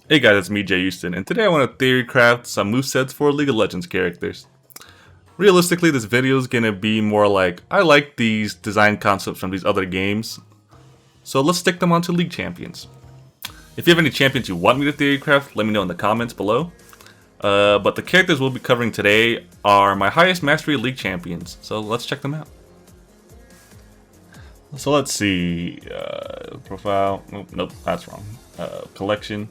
Hey guys, it's me, Jay Houston, and today I want to theory craft some movesets for League of Legends characters. Realistically, this video is going to be more like, I like these design concepts from these other games, so let's stick them onto League champions. If you have any champions you want me to theory craft, let me know in the comments below. But the characters we'll be covering today are my highest mastery League champions, so let's check them out. So let's see, profile, nope, that's wrong, collection.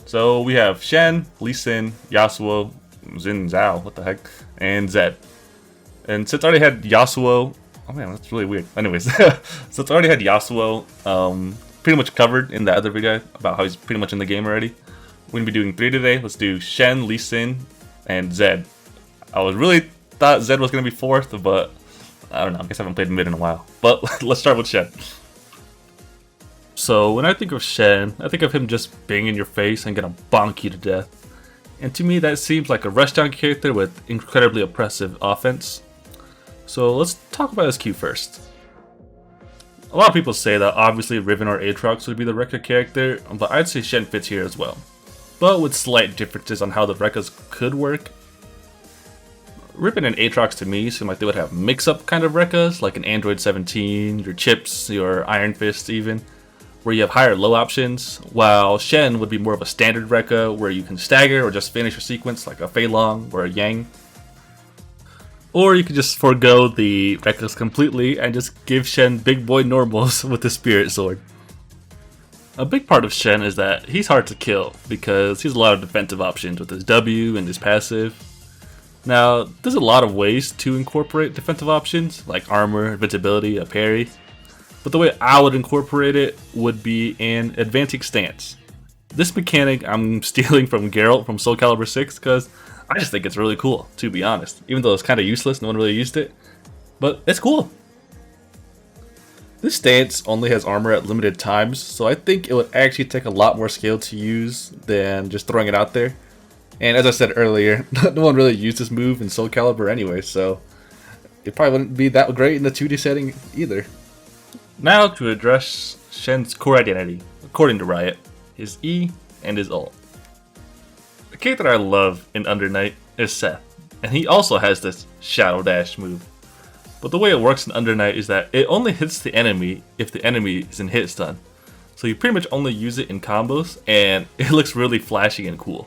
So we have Shen, Lee Sin, Yasuo, Xin Zhao, what the heck, and Zed. And since I already had Yasuo, oh man, that's really weird. Anyways, since I already had Yasuo pretty much covered in that other video about how he's pretty much in the game already, we're going to be doing 3 today. Let's do Shen, Lee Sin, and Zed. I was really thought Zed was going to be 4th, but I don't know, I guess I haven't played mid in a while. But let's start with Shen. So when I think of Shen, I think of him just being in your face and gonna bonk you to death. And to me that seems like a rushdown character with incredibly oppressive offense. So let's talk about his Q first. A lot of people say that obviously Riven or Aatrox would be the Rekka character, but I'd say Shen fits here as well. But with slight differences on how the Rekkas could work. Riven and Aatrox to me seem like they would have mix-up kind of Rekkas, like an Android 17, your Chips, your Iron Fist even, where you have higher low options, while Shen would be more of a standard Rekka where you can stagger or just finish your sequence like a Fei Long or a Yang. Or you could just forego the Rekkas completely and just give Shen big boy normals with the Spirit Sword. A big part of Shen is that he's hard to kill because he has a lot of defensive options with his W and his passive. Now, there's a lot of ways to incorporate defensive options like armor, invincibility, a parry. But the way I would incorporate it would be an advancing stance. This mechanic I'm stealing from Geralt from Soul Calibur 6 because I just think it's really cool, to be honest. Even though it's kind of useless, no one really used it. But it's cool. This stance only has armor at limited times, so I think it would actually take a lot more skill to use than just throwing it out there. And as I said earlier, no one really used this move in Soul Calibur anyway, so it probably wouldn't be that great in the 2D setting either. Now to address Shen's core identity, according to Riot, his E and his ult. The character I love in Under Night is Seth, and he also has this Shadow Dash move. But the way it works in Under Night is that it only hits the enemy if the enemy is in hit stun. So you pretty much only use it in combos, and it looks really flashy and cool.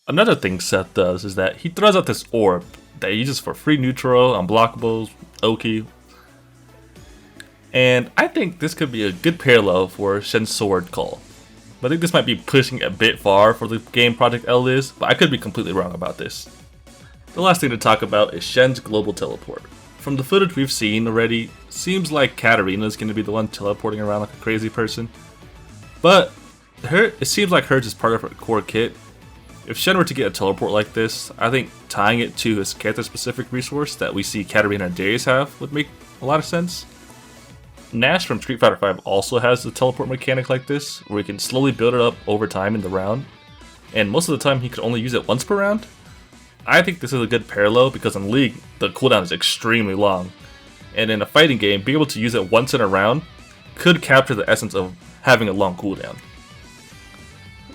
Another thing Seth does is that he throws out this orb that he uses for free neutral, unblockables, Oki. And I think this could be a good parallel for Shen's sword call. But I think this might be pushing a bit far for the game Project L is, but I could be completely wrong about this. The last thing to talk about is Shen's global teleport. From the footage we've seen already, seems like Katarina is going to be the one teleporting around like a crazy person. But it seems like hers is part of her core kit. If Shen were to get a teleport like this, I think tying it to his character-specific resource that we see Katarina and Darius have would make a lot of sense. Nash from Street Fighter V also has a teleport mechanic like this, where he can slowly build it up over time in the round, and most of the time he could only use it once per round. I think this is a good parallel because in League, the cooldown is extremely long, and in a fighting game, being able to use it once in a round could capture the essence of having a long cooldown.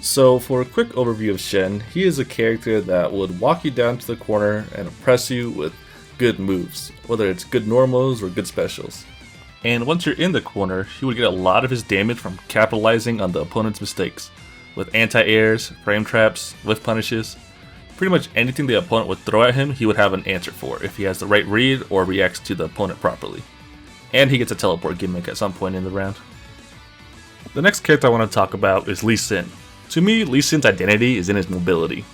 So for a quick overview of Shen, he is a character that would walk you down to the corner and oppress you with good moves, whether it's good normals or good specials. And once you're in the corner, he would get a lot of his damage from capitalizing on the opponent's mistakes, with anti-airs, frame traps, whiff punishes. Pretty much anything the opponent would throw at him, he would have an answer for if he has the right read or reacts to the opponent properly. And he gets a teleport gimmick at some point in the round. The next character I want to talk about is Lee Sin. To me, Lee Sin's identity is in his mobility.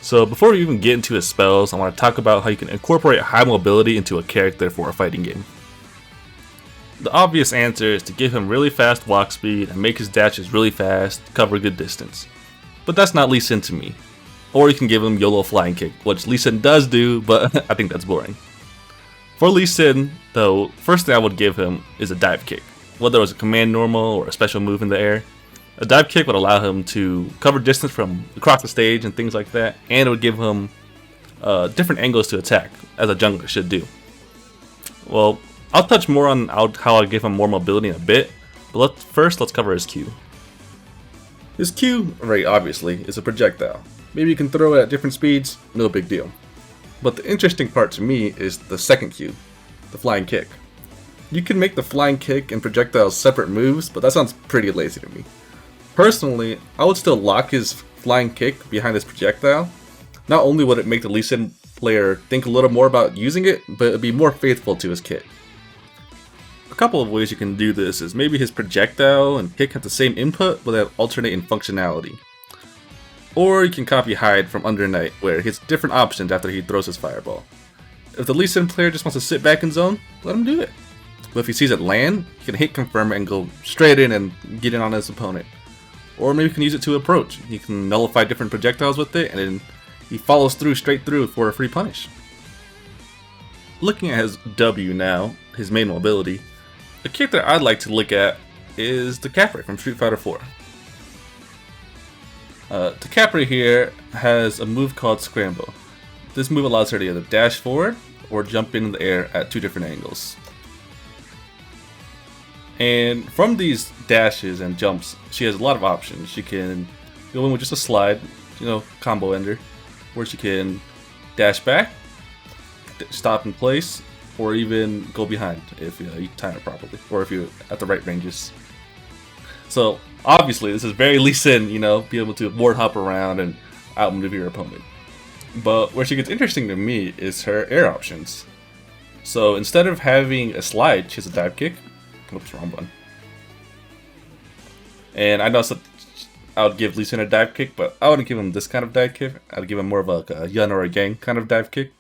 So before we even get into his spells, I want to talk about how you can incorporate high mobility into a character for a fighting game. The obvious answer is to give him really fast walk speed and make his dashes really fast, cover good distance. But that's not Lee Sin to me. Or you can give him YOLO flying kick, which Lee Sin does do, but I think that's boring. For Lee Sin, though, first thing I would give him is a dive kick, whether it was a command normal or a special move in the air. A dive kick would allow him to cover distance from across the stage and things like that, and it would give him different angles to attack, as a jungler should do. Well, I'll touch more on how I give him more mobility in a bit, but let's cover his Q. His Q, very obviously, is a projectile. Maybe you can throw it at different speeds, no big deal. But the interesting part to me is the second Q, the flying kick. You can make the flying kick and projectiles separate moves, but that sounds pretty lazy to me. Personally, I would still lock his flying kick behind his projectile. Not only would it make the Lee Sin player think a little more about using it, but it would be more faithful to his kit. A couple of ways you can do this is maybe his projectile and kick have the same input, but they alternate in functionality. Or you can copy Hyde from Under Night, where he has different options after he throws his fireball. If the Lee Sin player just wants to sit back in zone, let him do it. But if he sees it land, he can hit confirm and go straight in and get in on his opponent. Or maybe you can use it to approach. You can nullify different projectiles with it, and then he follows through straight through for a free punish. Looking at his W now, his main mobility, a character I'd like to look at is the Capri from Street Fighter 4. The Capri here has a move called Scramble. This move allows her to either dash forward or jump in the air at 2 different angles. And from these dashes and jumps, she has a lot of options. She can go in with just a slide, combo ender, where she can dash back, stop in place, or even go behind if you time it properly, or if you're at the right ranges. So obviously this is very Lee Sin, be able to ward hop around and outmaneuver your opponent. But where she gets interesting to me is her air options. So instead of having a slide, she has a dive kick. Oops, wrong button. And I know I would give Lee Sin a dive kick, but I wouldn't give him this kind of dive kick. I'd give him more of a Yun or a Gang kind of dive kick.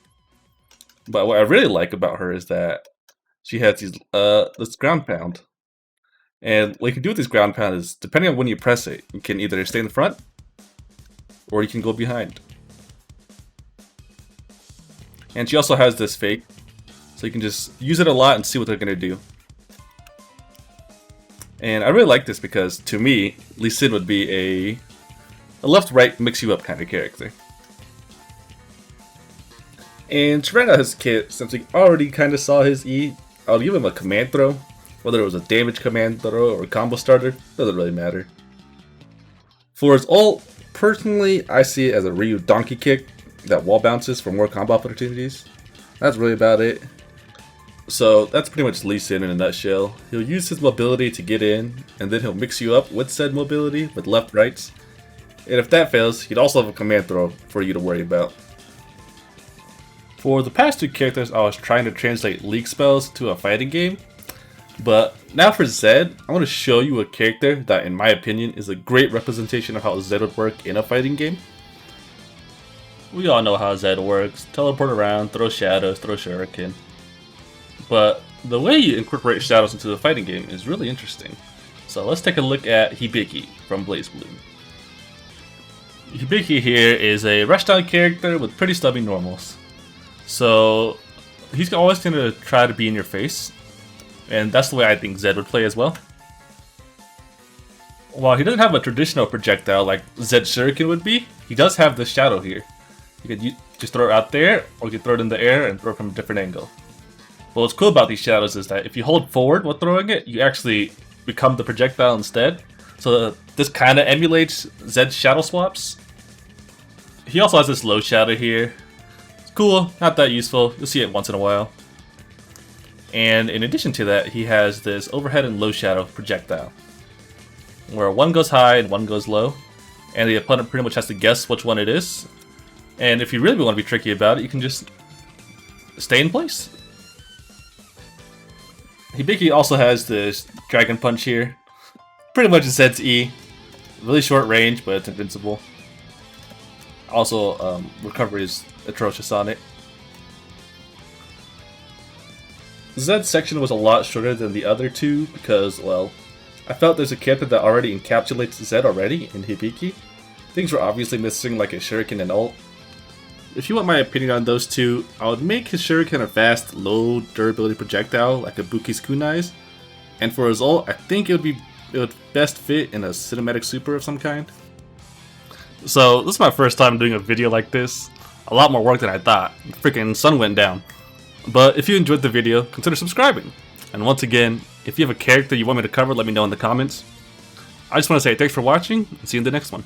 But what I really like about her is that she has this ground pound. And what you can do with this ground pound is, depending on when you press it, you can either stay in the front, or you can go behind. And she also has this fake, so you can just use it a lot and see what they're going to do. And I really like this because, to me, Lee Sin would be a left-right mix-you-up kind of character. And to round out his kit, since we already kind of saw his E, I'll give him a command throw. Whether it was a damage command throw or a combo starter, doesn't really matter. For his ult, personally, I see it as a Ryu donkey kick that wall bounces for more combo opportunities. That's really about it. So that's pretty much Lee Sin in a nutshell. He'll use his mobility to get in, and then he'll mix you up with said mobility with left rights. And if that fails, he'd also have a command throw for you to worry about. For the past 2 characters, I was trying to translate league spells to a fighting game. But now for Zed, I want to show you a character that, in my opinion, is a great representation of how Zed would work in a fighting game. We all know how Zed works. Teleport around, throw shadows, throw shuriken. But the way you incorporate shadows into the fighting game is really interesting. So let's take a look at Hibiki from BlazBlue. Hibiki here is a rushdown character with pretty stubby normals. So he's always going to try to be in your face. And that's the way I think Zed would play as well. While he doesn't have a traditional projectile like Zed Shuriken would be, he does have this shadow here. You could just throw it out there, or you could throw it in the air and throw it from a different angle. But what's cool about these shadows is that if you hold forward while throwing it, you actually become the projectile instead. So this kind of emulates Zed's shadow swaps. He also has this low shadow here. It's cool, not that useful. You'll see it once in a while. And in addition to that, he has this overhead and low shadow projectile, where one goes high and one goes low, and the opponent pretty much has to guess which one it is. And if you really want to be tricky about it, you can just stay in place. Hibiki also has this Dragon Punch here. Pretty much it sets E. Really short range, but it's invincible. Also, recovery is atrocious on it. Zed's section was a lot shorter than the other 2 because, well, I felt there's a character that already encapsulates Zed already in Hibiki. Things were obviously missing, like a Shuriken and ult. If you want my opinion on those 2, I would make his Shuriken a fast, low durability projectile like a Buki's Kunai's. And for his ult, I think it would best fit in a cinematic super of some kind. So this is my first time doing a video like this. A lot more work than I thought. Freaking sun went down. But if you enjoyed the video, consider subscribing. And once again, if you have a character you want me to cover, let me know in the comments. I just want to say thanks for watching, and see you in the next one.